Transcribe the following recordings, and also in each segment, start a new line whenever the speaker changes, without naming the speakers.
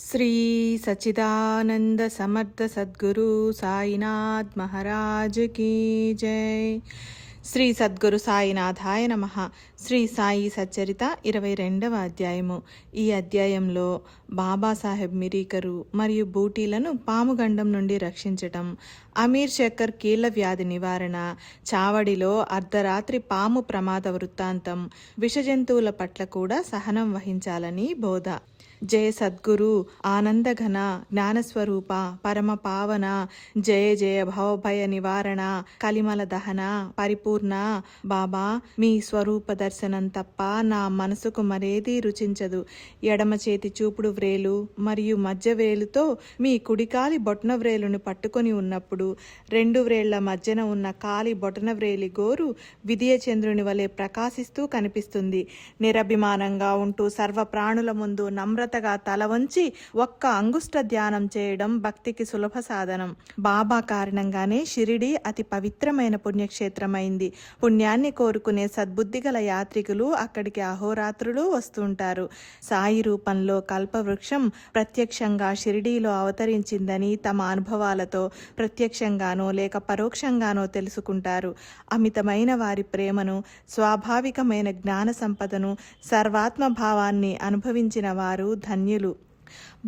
శ్రీ సచ్చిదానంద సమర్థ సద్గురు సాయినాథ్ మహారాజ్ కీ జై. శ్రీ సద్గురు సాయినాథాయ నమః. శ్రీ సాయి సచ్చరిత 22వ అధ్యాయము. ఈ అధ్యాయంలో బాబాసాహెబ్ మిరీకరు మరియు బూటీలను పాముగండం నుండి రక్షించటం, అమీర్ శక్కర్ కీళ్ల వ్యాధి నివారణ, చావడిలో అర్ధరాత్రి పాము ప్రమాద వృత్తాంతం, విషజంతువుల పట్ల కూడా సహనం వహించాలని బోధ. జయ సద్గురు ఆనందఘన జ్ఞానస్వరూప పరమ పావన, జయ జయ భవభయ నివారణ, కలిమల దహన పరిపూర్ణ. బాబా, మీ స్వరూప దర్శనం తప్ప నా మనసుకు మరేదీ రుచించదు. ఎడమ చేతి చూపుడు వ్రేలు మరియు మధ్య వ్రేలుతో మీ కుడికాలి బొటన వ్రేలును పట్టుకొని ఉన్నప్పుడు రెండు వ్రేళ్ల మధ్యన ఉన్న కాలి బొటన వ్రేలి గోరు విదియ చంద్రుని వలె ప్రకాశిస్తూ కనిపిస్తుంది. నిరభిమానంగా ఉంటూ సర్వ ప్రాణుల ముందు నమ్రతగా తల వంచి ఒక్క అంగుష్ట ధ్యానం చేయడం భక్తికి సులభ సాధనం. బాబా కారణంగానే షిరిడి అతి పవిత్రమైన పుణ్యక్షేత్రమైంది. పుణ్యాన్ని కోరుకునే సద్బుద్ధి గల యాత్రికులు అక్కడికి అహోరాత్రులు వస్తుంటారు. సాయి రూపంలో కల్పవృక్షం ప్రత్యక్షంగా షిరిడీలో అవతరించిందని తమ అనుభవాలతో ప్రత్యక్షంగానో లేక పరోక్షంగానో తెలుసుకుంటారు. అమితమైన వారి ప్రేమను, స్వాభావికమైన జ్ఞాన సంపదను, సర్వాత్మభావాన్ని అనుభవించిన వారు ధన్యులు.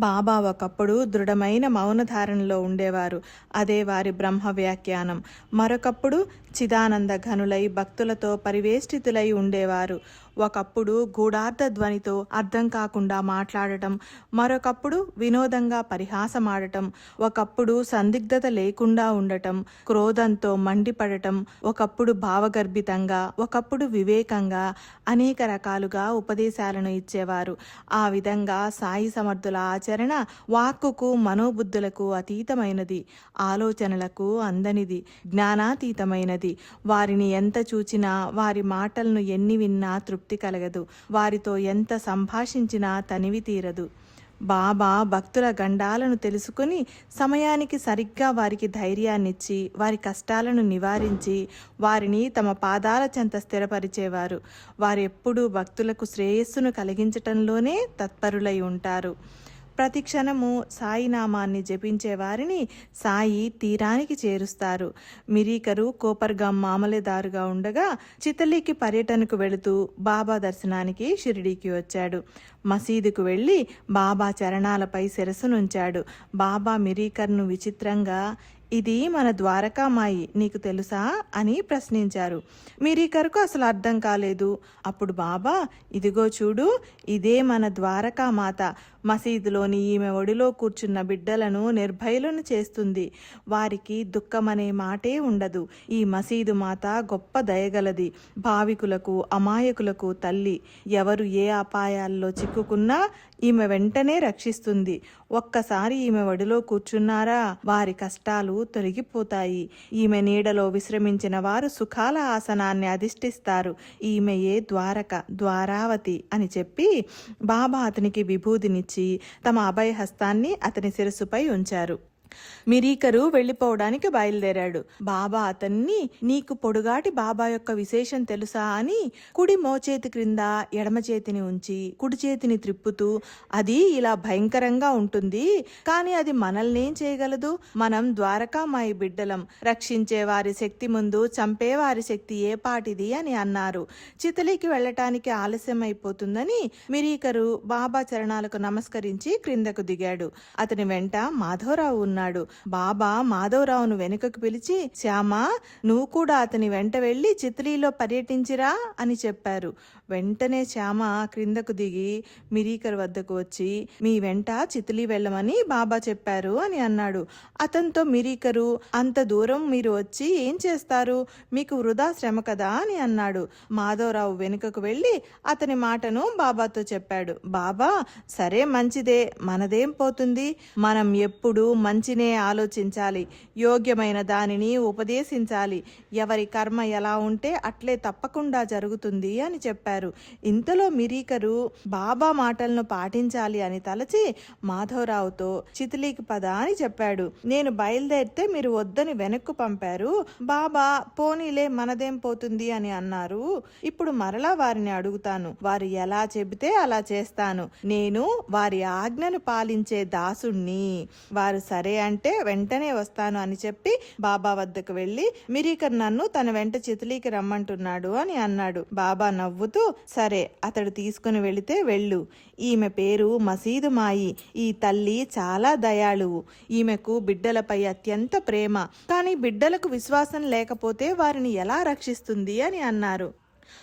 బాబా ఒకప్పుడు దృఢమైన మౌనధారణలో ఉండేవారు. అదే వారి బ్రహ్మ వ్యాఖ్యానం. మరొకప్పుడు చిదానంద ఘనులై భక్తులతో పరివేష్టితులై ఉండేవారు. ఒకప్పుడు గూఢార్థ ధ్వనితో అర్థం కాకుండా మాట్లాడటం, మరొకప్పుడు వినోదంగా పరిహాసమాడటం, ఒకప్పుడు సందిగ్ధత లేకుండా ఉండటం, క్రోధంతో మండిపడటం, ఒకప్పుడు భావగర్భితంగా, ఒకప్పుడు వివేకంగా, అనేక రకాలుగా ఉపదేశాలను ఇచ్చేవారు. ఆ విధంగా సాయి సమర్థుల ఆచరణ వాక్కుకు మనోబుద్ధులకు అతీతమైనది, ఆలోచనలకు అందనిది, జ్ఞానాతీతమైనది. వారిని ఎంత చూచినా, వారి మాటలను ఎన్ని విన్నా తృప్తి కలగదు. వారితో ఎంత సంభాషించినా తనివి తీరదు. బాబా భక్తుల గండాలను తెలుసుకుని సమయానికి సరిగ్గా వారికి ధైర్యాన్నిచ్చి, వారి కష్టాలను నివారించి, వారిని తమ పాదాల చెంత స్థిరపరిచేవారు. వారెప్పుడూ భక్తులకు శ్రేయస్సును కలిగించటంలోనే తత్పరులై ఉంటారు. ప్రతి క్షణము సాయి నామాన్ని జపించే వారిని సాయి తీరానికి చేరుస్తారు. మిరీకరు కోపర్గాం మామలేదారుగా ఉండగా చితలికి పర్యటనకు వెళుతూ బాబా దర్శనానికి షిరిడీకి వచ్చాడు. మసీదుకు వెళ్ళి బాబా చరణాలపై శిరస్సునుంచాడు. బాబా మిరీకర్ను విచిత్రంగా, ఇది మన ద్వారకామాయి, నీకు తెలుసా అని ప్రశ్నించారు. మిరీకర్కు అసలు అర్థం కాలేదు. అప్పుడు బాబా, ఇదిగో చూడు, ఇదే మన ద్వారకామాత. మసీదులోని ఈమె ఒడిలో కూర్చున్న బిడ్డలను నిర్భయులను చేస్తుంది. వారికి దుఃఖమనే మాటే ఉండదు. ఈ మసీదు మాత గొప్ప దయగలది. భావికులకు, అమాయకులకు తల్లి. ఎవరు ఏ అపాయాల్లో చిక్కుకున్నా ఈమె వెంటనే రక్షిస్తుంది. ఒక్కసారి ఈమె ఒడిలో కూర్చున్నారా, వారి కష్టాలు తొలగిపోతాయి. ఈమె నీడలో విశ్రమించిన వారు సుఖాల ఆసనాన్ని అధిష్ఠిస్తారు. ఈమెయే ద్వారక, ద్వారావతి అని చెప్పి బాబా అతనికి విభూదినిచ్చి తమ అభయహస్తాన్ని అతని శిరస్సుపై ఉంచారు. మిరీకరు వెళ్ళిపోవడానికి బయలుదేరాడు. బాబా అతన్ని, నీకు పొడుగాటి బాబా యొక్క విశేషం తెలుసా అని కుడి మోచేతి క్రింద ఎడమ చేతిని ఉంచి కుడి చేతిని త్రిప్పుతూ, అది ఇలా భయంకరంగా ఉంటుంది, కానీ అది మనల్నేం చేయగలదు? మనం ద్వారకామాయి బిడ్డలం. రక్షించే వారి శక్తి ముందు చంపేవారి శక్తి ఏ పాటిది అని అన్నారు. చితలికి వెళ్ళటానికి ఆలస్యం అయిపోతుందని మిరీకరు బాబా చరణాలకు నమస్కరించి క్రిందకు దిగాడు. అతని వెంట మాధవరావు ఉన్నాడు. బాబా మాధవరావును వెనుకకు పిలిచి, శ్యామా, నువ్వు కూడా అతని వెంట వెళ్లి చిత్లీలో పర్యటించిరా అని చెప్పారు. వెంటనే శ్యామ క్రిందకు దిగి మిరీకర్ వద్దకు వచ్చి, మీ వెంట చిత్లీ వెళ్ళమని బాబా చెప్పారు అని అన్నాడు. అతనితో మిరీకరు, అంత దూరం మీరు వచ్చి ఏం చేస్తారు? మీకు వృధా శ్రమ కదా అని అన్నాడు. మాధవరావు వెనుకకు వెళ్ళి అతని మాటను బాబాతో చెప్పాడు. బాబా, సరే మంచిదే, మనదేం పోతుంది, మనం ఎప్పుడూ మంచి గురించినే ఆలోచించాలి, యోగ్యమైన దానిని ఉపదేశించాలి, ఎవరి కర్మ ఎలా ఉంటే అట్లే తప్పకుండా జరుగుతుంది అని చెప్పారు. ఇంతలో మిరీకరు బాబా మాటలను పాటించాలి అని తలచి మాధవరావుతో చితిలీకి పద అని చెప్పాడు. నేను బయలుదేరితే మీరు వద్దని వెనక్కు పంపారు. బాబా పోనీలే మనదేం పోతుంది అని అన్నారు. ఇప్పుడు మరలా వారిని అడుగుతాను, వారు ఎలా చెబితే అలా చేస్తాను. నేను వారి ఆజ్ఞను పాలించే దాసుణ్ణి. వారు సరే అంటే వెంటనే వస్తాను అని చెప్పి బాబా వద్దకు వెళ్ళి మిరీకర్ నన్ను తన వెంట చితిలీకి రమ్మంటున్నాడు అని అన్నాడు. బాబా నవ్వుతూ, సరే అతడు తీసుకుని వెళితే వెళ్ళు. ఈమె పేరు మసీదు మాయి. ఈ తల్లి చాలా దయాళువు. ఈమెకు బిడ్డలపై అత్యంత ప్రేమ. కానీ బిడ్డలకు విశ్వాసం లేకపోతే వారిని ఎలా రక్షిస్తుంది అని అన్నారు.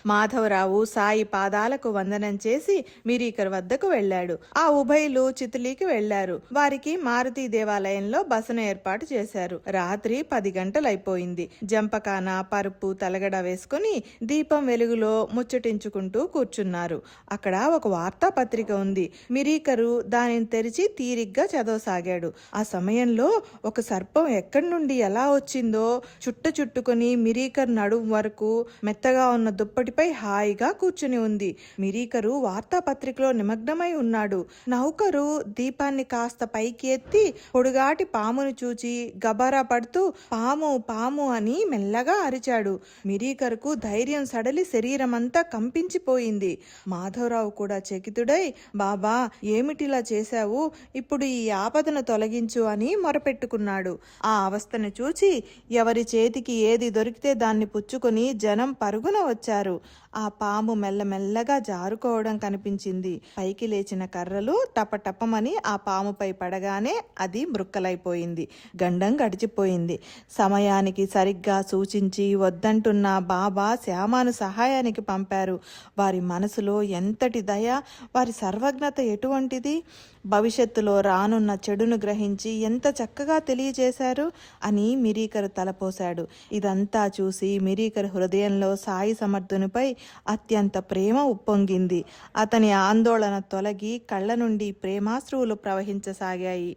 మాధవరావు సాయి పాదాలకు వందనం చేసి మిరీకర్ వద్దకు వెళ్ళాడు. ఆ ఉభయులు చితిలీకి వెళ్లారు. వారికి మారుతి దేవాలయంలో బసను ఏర్పాటు చేశారు. రాత్రి 10 గంటలైపోయింది. జంపకాన పరుపు తలగడ వేసుకుని దీపం వెలుగులో ముచ్చటించుకుంటూ కూర్చున్నారు. అక్కడ ఒక వార్తాపత్రిక ఉంది. మిరీకరు దానిని తెరిచి తీరిగ్గా చదవసాగాడు. ఆ సమయంలో ఒక సర్పం ఎక్కడి నుండి ఎలా వచ్చిందో చుట్టుకుని మిరీకర్ నడుం వరకు మెత్తగా ఉన్న దుప్పటిపై హాయిగా కూర్చుని ఉంది. మిరీకరు వార్తాపత్రికలో నిమగ్నమై ఉన్నాడు. నౌకరు దీపాన్ని కాస్త పైకి ఎత్తి పొడుగాటి పామును చూచి గబారా పడుతూ పాము పాము అని మెల్లగా అరిచాడు. మిరీకరుకు ధైర్యం సడలి శరీరమంతా కంపించిపోయింది. మాధవరావు కూడా చకితుడై, బాబా ఏమిటిలా చేశావు, ఇప్పుడు ఈ ఆపదను తొలగించు అని మొరపెట్టుకున్నాడు. ఆ అవస్థను చూచి ఎవరి చేతికి ఏది దొరికితే దాన్ని పుచ్చుకొని జనం పరుగున వచ్చారు. ఆ పాము మెల్లమెల్లగా జారుకోవడం కనిపించింది. పైకి లేచిన కర్రలు టపటపమని ఆ పాముపై పడగానే అది మృక్కలైపోయింది. గండం గడిచిపోయింది. సమయానికి సరిగ్గా సూచించి వద్దంటున్న బాబా శ్యామాను సహాయానికి పంపారు. వారి మనసులో ఎంతటి దయ, వారి సర్వజ్ఞత ఎటువంటిది! భవిష్యత్తులో రానున్న చెడును గ్రహించి ఎంత చక్కగా తెలియజేశారు అని మిరీకరు తలపోశాడు. ఇదంతా చూసి మిరీకరు హృదయంలో సాయి సమర్థునిపై అత్యంత ప్రేమ ఉప్పొంగింది. అతని ఆందోళన తొలగి కళ్ళ నుండి ప్రేమాశ్రువులు ప్రవహించసాగాయి.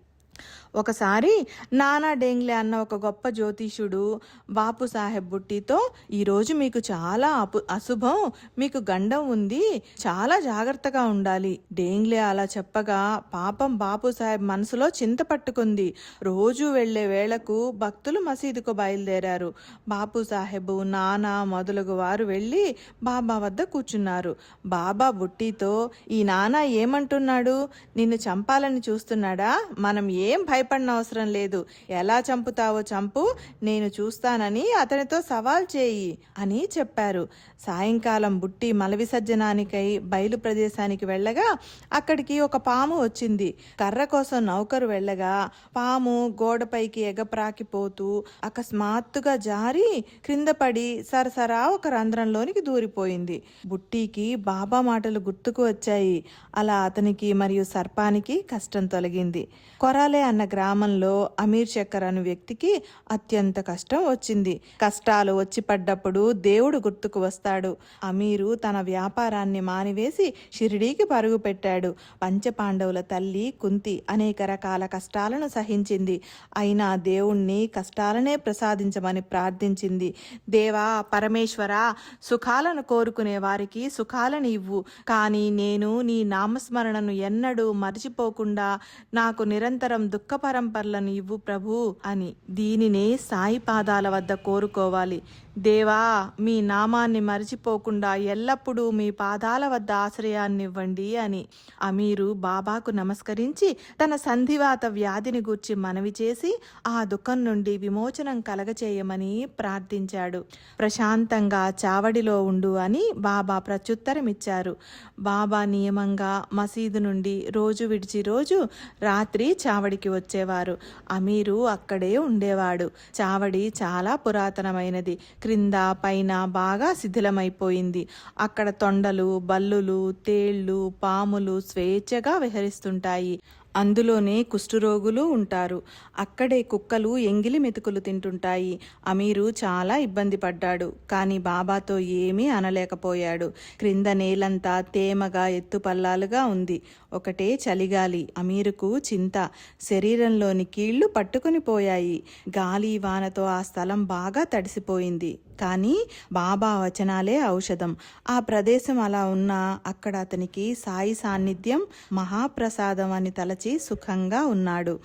ఒకసారి నానా డేంగ్లే అన్న ఒక గొప్ప జ్యోతిష్యుడు బాపు సాహెబ్ బుట్టితో, ఈరోజు మీకు చాలా అశుభం, మీకు గండం ఉంది, చాలా జాగ్రత్తగా ఉండాలి. డేంగ్లే అలా చెప్పగా పాపం బాపు సాహెబ్ మనసులో చింత పట్టుకుంది. రోజు వెళ్లే వేళకు భక్తులు మసీదుకు బయలుదేరారు. బాపు సాహెబ్, నానా మొదలగు వారు వెళ్ళి బాబా వద్ద కూర్చున్నారు. బాబా బుట్టితో, ఈ నానా ఏమంటున్నాడు, నిన్ను చంపాలని చూస్తున్నాడా? మనం ఏం భయపడిన అవసరం లేదు. ఎలా చంపుతావో చంపు, నేను చూస్తానని అతనితో సవాల్ చేయి అని చెప్పారు. సాయంకాలం బుట్టి మల విసర్జనానికై బయలు ప్రదేశానికి వెళ్ళగా అక్కడికి ఒక పాము వచ్చింది. కర్ర కోసం నౌకరు వెళ్ళగా పాము గోడపైకి ఎగప్రాకిపోతూ అకస్మాత్తుగా జారి క్రింద పడి సరసరా ఒక రంధ్రంలోనికి దూరిపోయింది. బుట్టికి బాబా మాటలు గుర్తుకు వచ్చాయి. అలా అతనికి మరియు సర్పానికి కష్టం తొలగింది. కొరాలే అన్న గ్రామంలో అమీర్ చక్కర్ అను వ్యక్తికి అత్యంత కష్టం వచ్చింది. కష్టాలు వచ్చి పడ్డప్పుడు దేవుడు గుర్తుకు వస్తాడు. అమీరు తన వ్యాపారాన్ని మానివేసి షిరిడీకి పరుగు పెట్టాడు. పంచపాండవుల తల్లి కుంతి అనేక రకాల కష్టాలను సహించింది. అయినా దేవుణ్ణి కష్టాలనే ప్రసాదించమని ప్రార్థించింది. దేవా పరమేశ్వరా, సుఖాలను కోరుకునే వారికి సుఖాలను ఇవ్వు, కానీ నేను నీ నామస్మరణను ఎన్నడూ మరిచిపోకుండా నాకు నిరంతరం దుఃఖ పరంపరలను ఇవ్వు ప్రభు అని. దీనినే సాయి పాదాల వద్ద కోరుకోవాలి. దేవా, మీ నామాన్ని మరిచిపోకుండా ఎల్లప్పుడూ మీ పాదాల వద్ద ఆశ్రయాన్నివ్వండి అని. అమీరు బాబాకు నమస్కరించి తన సంధివాత వ్యాధిని గూర్చి మనవి చేసి ఆ దుఃఖం నుండి విమోచనం కలగచేయమని ప్రార్థించాడు. ప్రశాంతంగా చావడిలో ఉండు అని బాబా ప్రత్యుత్తరమిచ్చారు. బాబా నియమంగా మసీదు నుండి రోజు విడిచి రోజు రాత్రి చావడికి వచ్చేవారు. అమీరు అక్కడే ఉండేవాడు. చావడి చాలా పురాతనమైనది. క్రింద పైన బాగా శిథిలమైపోయింది. అక్కడ తొండలు, బల్లులు, తేళ్లు, పాములు స్వేచ్ఛగా విహరిస్తుంటాయి. అందులోనే కుష్ఠరోగులు ఉంటారు. అక్కడే కుక్కలు ఎంగిలి మెతుకులు తింటుంటాయి. అమీరు చాలా ఇబ్బంది పడ్డాడు. కానీ బాబాతో ఏమీ అనలేకపోయాడు. క్రింద నేలంతా తేమగా ఎత్తుపల్లాలుగా ఉంది. ఒకటే చలిగాలి. అమీరుకు చింత. శరీరంలోని కీళ్లు పట్టుకుని పోయాయి. గాలి వానతో ఆ స్థలం బాగా తడిసిపోయింది. కానీ బాబా వచనాలే ఔషధం. ఆ ప్రదేశం అలా ఉన్నా అక్కడ అతనికి సాయి సాన్నిధ్యం మహాప్రసాదం అని తలచి సుఖంగా ఉన్నాడు.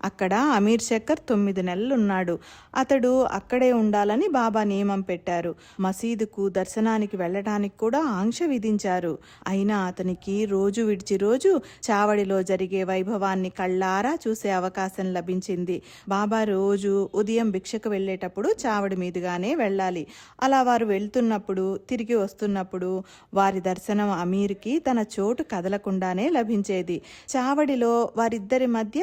అక్కడ అమీర్ శక్కర్ 9 నెలలున్నాడు. అతడు అక్కడే ఉండాలని బాబా నియమం పెట్టారు. మసీదుకు దర్శనానికి వెళ్ళటానికి కూడా ఆంక్ష విధించారు. అయినా అతనికి రోజు విడిచి రోజు చావడిలో జరిగే వైభవాన్ని కళ్ళారా చూసే అవకాశం లభించింది. బాబా రోజు ఉదయం భిక్షకు వెళ్ళేటప్పుడు చావడి మీదుగానే వెళ్ళాలి. అలా వారు వెళ్తున్నప్పుడు తిరిగి వస్తున్నప్పుడు వారి దర్శనం అమీర్కి తన చోటు కదలకుండానే లభించేది. చావడిలో వారిద్దరి మధ్య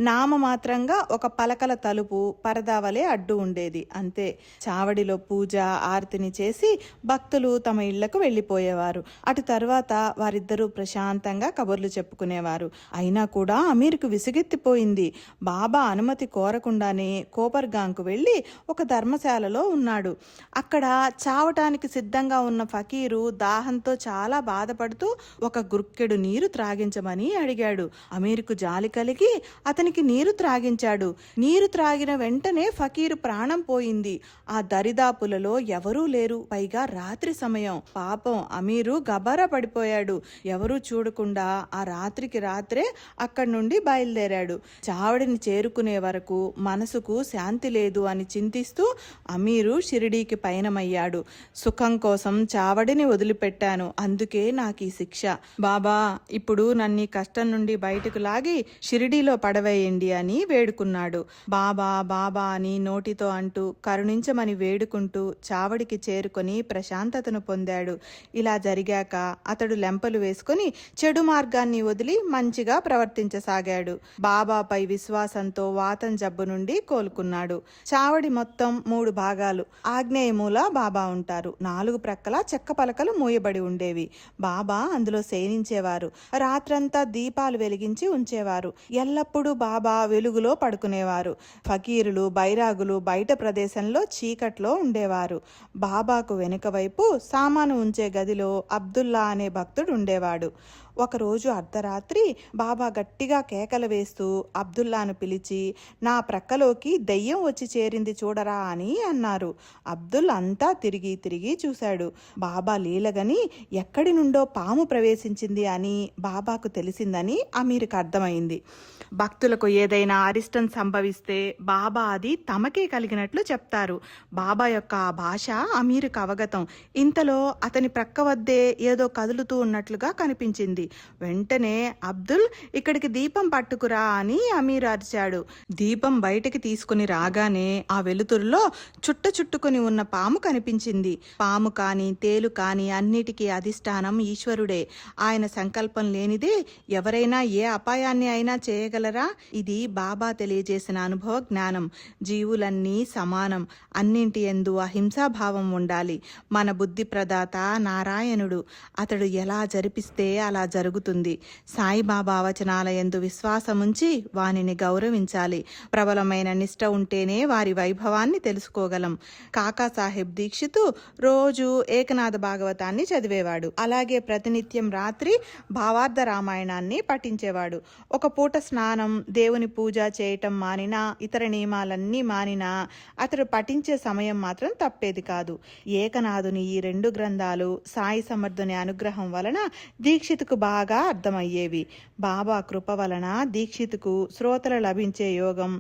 నామమాత్రంగా ఒక పలకల తలుపు పరదావలే అడ్డు ఉండేది. అంతే. చావడిలో పూజ ఆరతిని చేసి భక్తులు తమ ఇళ్లకు వెళ్ళిపోయేవారు. అటు తర్వాత వారిద్దరూ ప్రశాంతంగా కబుర్లు చెప్పుకునేవారు. అయినా కూడా అమీర్కు విసుగెత్తిపోయింది. బాబా అనుమతి కోరకుండానే కోపర్గాంకు వెళ్ళి ఒక ధర్మశాలలో ఉన్నాడు. అక్కడ చావటానికి సిద్ధంగా ఉన్న ఫకీరు దాహంతో చాలా బాధపడుతూ ఒక గుర్కెడు నీరు త్రాగించమని అడిగాడు. అమీర్కు జాలి కలిగి అతనికి నీరు త్రాగించాడు. నీరు త్రాగిన వెంటనే ఫకీరు ప్రాణం పోయింది. ఆ దరిదాపులలో ఎవరూ లేరు. పైగా రాత్రి సమయం. పాపం అమీరు గబారా పడిపోయాడు. ఎవరూ చూడకుండా ఆ రాత్రికి రాత్రే అక్కడి నుండి బయలుదేరాడు. చావడిని చేరుకునే వరకు మనసుకు శాంతి లేదు అని చింతిస్తూ అమీరు షిరిడీకి పయనమయ్యాడు. సుఖం కోసం చావడిని వదిలిపెట్టాను. అందుకే నాకు ఈ శిక్ష. బాబా, ఇప్పుడు నన్ను కష్టం నుండి బయటకు లాగి షిరిడీలో పడవేయండి అని వేడుకున్నాడు. బాబా బాబా అని నోటితో అంటూ కరుణించమని వేడుకుంటూ చావడికి చేరుకొని ప్రశాంతతను పొందాడు. ఇలా జరిగాక అతడు లెంపలు వేసుకుని చెడు మార్గాన్ని వదిలి మంచిగా ప్రవర్తించసాగాడు. బాబాపై విశ్వాసంతో వాతం జబ్బు నుండి కోలుకున్నాడు. చావడి మొత్తం 3 భాగాలు. ఆగ్నేయ మూల బాబా ఉంటారు. 4 ప్రక్కల చెక్క పలకలు మూయబడి ఉండేవి. బాబా అందులో శయనించేవారు. రాత్రంతా దీపాలు వెలిగించి ఉంచేవారు. ఎల్లప్పుడూ బాబా వెలుగులో పడుకునేవారు. ఫకీరులు బైరాగులు బయట ప్రదేశంలో చీకట్లో ఉండేవారు. బాబాకు వెనుక వైపు సామాను ఉంచే గదిలో అబ్దుల్లా అనే భక్తుడు ఉండేవాడు. ఒకరోజు అర్ధరాత్రి బాబా గట్టిగా కేకలు వేస్తూ అబ్దుల్లాను పిలిచి, నా ప్రక్కలోకి దెయ్యం వచ్చి చేరింది చూడరా అని అన్నారు. అబ్దుల్ అంతా తిరిగి తిరిగి చూశాడు. బాబా లీలగని ఎక్కడి నుండో పాము ప్రవేశించింది అని బాబాకు తెలిసిందని అమీర్కి అర్థమైంది. భక్తులకు ఏదైనా అరిష్టం సంభవిస్తే బాబా అది తమకే కలిగినట్లు చెప్తారు. బాబా యొక్క ఆ భాష అమీర్కు అవగతం. ఇంతలో అతని ప్రక్క వద్దే ఏదో కదులుతూ ఉన్నట్లుగా కనిపించింది. వెంటనే అబ్దుల్, ఇక్కడికి దీపం పట్టుకురా అని అమీర్ అరిచాడు. దీపం బయటికి తీసుకుని రాగానే ఆ వెలుతురులో చుట్టుకుని ఉన్న పాము కనిపించింది. పాము కాని తేలు కాని అన్నిటికీ అధిష్టానం ఈశ్వరుడే. ఆయన సంకల్పం లేనిదే ఎవరైనా ఏ అపాయాన్ని అయినా చేయగలరా? ఇది బాబా తెలియజేసిన అనుభవ జ్ఞానం. జీవులన్నీ సమానం. అన్నింటి యందు అహింసాభావం ఉండాలి. మన బుద్ధి ప్రదాత నారాయణుడు. అతడు ఎలా జరిపిస్తే అలా జరుగుతుంది. సాయిబాబా వచనాల యందు విశ్వాసముంచి వానిని గౌరవించాలి. ప్రబలమైన నిష్ట ఉంటేనే వారి వైభవాన్ని తెలుసుకోగలం. కాకాసాహెబ్ దీక్షితు రోజు ఏకనాథ భాగవతాన్ని చదివేవాడు. అలాగే ప్రతినిత్యం రాత్రి భావార్థ రామాయణాన్ని పఠించేవాడు. ఒక పూట స్నానం, దేవుని పూజ చేయటం మానినా, ఇతర నియమాలన్నీ మానినా అతడు పఠించే సమయం మాత్రం తప్పేది కాదు. ఏకనాథుని ఈ 2 గ్రంథాలు సాయి సమర్థుని అనుగ్రహం వలన దీక్షితుకు బాగా అర్థమయ్యేవి. బాబా కృప వలన దీక్షితుకు శ్రోతలు లభించే యోగం,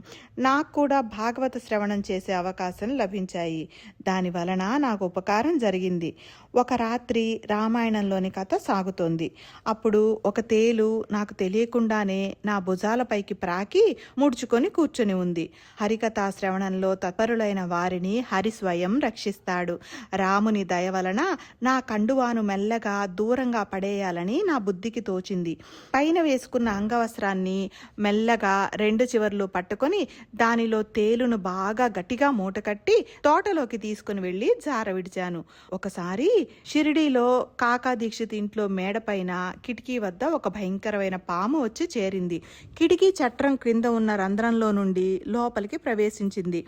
నాకు కూడా భాగవత శ్రవణం చేసే అవకాశం లభించాయి. దాని వలన నాకు ఉపకారం జరిగింది. ఒక రాత్రి రామాయణంలోని కథ సాగుతోంది. అప్పుడు ఒక తేలు నాకు తెలియకుండానే నా భుజాలపైకి ప్రాకి ముడుచుకొని కూర్చొని ఉంది. హరికథా శ్రవణంలో తత్పరులైన వారిని హరి స్వయం రక్షిస్తాడు. రాముని దయ వలన నా కండువాను మెల్లగా దూరంగా పడేయాలని నా బుద్ధికి తోచింది. పైన వేసుకున్న అంగవస్త్రాన్ని మెల్లగా 2 చివర్లు పట్టుకొని దానిలో తేలును బాగా గట్టిగా మూటకట్టి తోటలోకి తీసుకుని వెళ్ళి జార విడిచాను. ఒకసారి షిరిడీలో కాకా దీక్షిత్ ఇంట్లో మేడపైన కిటికీ వద్ద ఒక భయంకరమైన పాము వచ్చి చేరింది. కిటికీ చట్రం క్రింద ఉన్న రంధ్రంలో నుండి లోపలికి ప్రవేశించింది.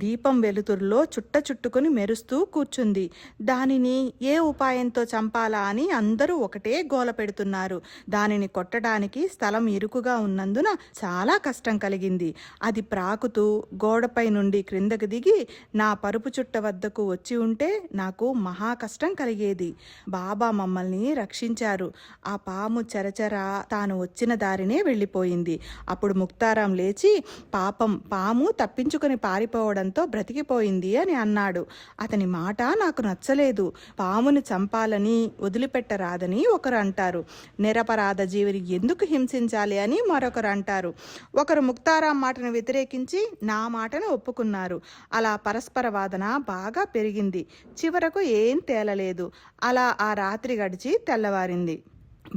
దీపం వెలుతురులో చుట్టుకుని మెరుస్తూ కూర్చుంది. దానిని ఏ ఉపాయంతో చంపాలా అని అందరూ ఒకటే గోల పెడుతున్నారు. దానిని కొట్టడానికి స్థలం ఇరుకుగా ఉన్నందున చాలా కష్టం కలిగింది. అది ప్రాకుతూ గోడపై నుండి క్రిందకు దిగి నా పరుపు చుట్ట వద్దకు వచ్చి ఉంటే నాకు మహా కష్టం కలిగేది. బాబా మమ్మల్ని రక్షించారు. ఆ పాము చెరచెర తాను వచ్చిన దారినే వెళ్ళిపోయింది. అప్పుడు ముక్తారాం లేచి, పాపం పాము తప్పించుకుని పారిపోవడంతో బ్రతికిపోయింది అని అన్నాడు. అతని మాట నాకు నచ్చలేదు. పాముని చంపాలని వదిలిపెట్టరాదని ఒకరు అంటారు. నిరపరాధ జీవిని ఎందుకు హింసించాలి అని మరొకరు అంటారు. ఒకరు ముక్తారాం మాటను వ్యతిరేకించి నా మాటను ఒప్పుకున్నారు. అలా పరస్పర వాదన బాగా పెరిగింది. చివరకు ఏం తేలలేదు. అలా ఆ రాత్రి గడిచి తెల్లవారింది.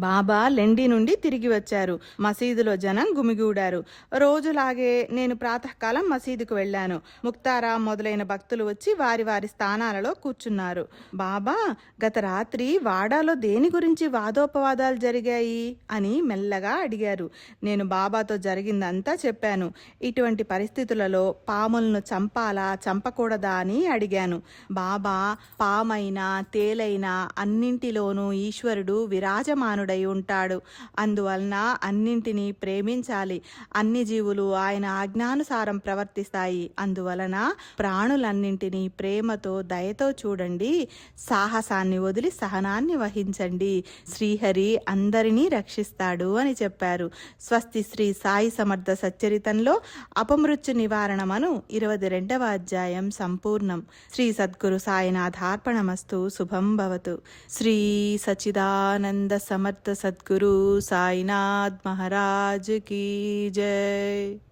బాబా లెండి నుండి తిరిగి వచ్చారు. మసీదులో జనం గుమిగూడారు. రోజులాగే నేను ప్రాతకాలం మసీదుకు వెళ్ళాను. ముక్తారాం మొదలైన భక్తులు వచ్చి వారి వారి స్థానాలలో కూర్చున్నారు. బాబా, గత రాత్రి వాడాలో దేని గురించి వాదోపవాదాలు జరిగాయి అని మెల్లగా అడిగారు. నేను బాబాతో జరిగిందంతా చెప్పాను. ఇటువంటి పరిస్థితులలో పాములను చంపాలా చంపకూడదా అని అడిగాను. బాబా, పామైనా తేలైనా అన్నింటిలోనూ ఈశ్వరుడు విరాజమానుడై ఉంటాడు. అందువలన అన్నింటినీ ప్రేమించాలి. అన్ని జీవులు ఆయన ఆజ్ఞానుసారం ప్రవర్తిస్తాయి. అందువలన ప్రాణులన్నింటినీ ప్రేమతో దయతో చూడండి. సాహసాన్ని వదిలి సహనాన్ని వహించండి. శ్రీహరి అందరినీ రక్షిస్తాడు అని చెప్పారు. స్వస్తి శ్రీ సాయి సమర్థ సచ్చరితంలో అపమృత్యు నివారణమను 22వ అధ్యాయం సంపూర్ణం. శ్రీ సద్గురు సాయినాథార్పణమస్తు. శుభం భవతు. శ్రీ సచ్చిదానంద సమర్థ सद्गुरु साईनाथ महाराज की जय।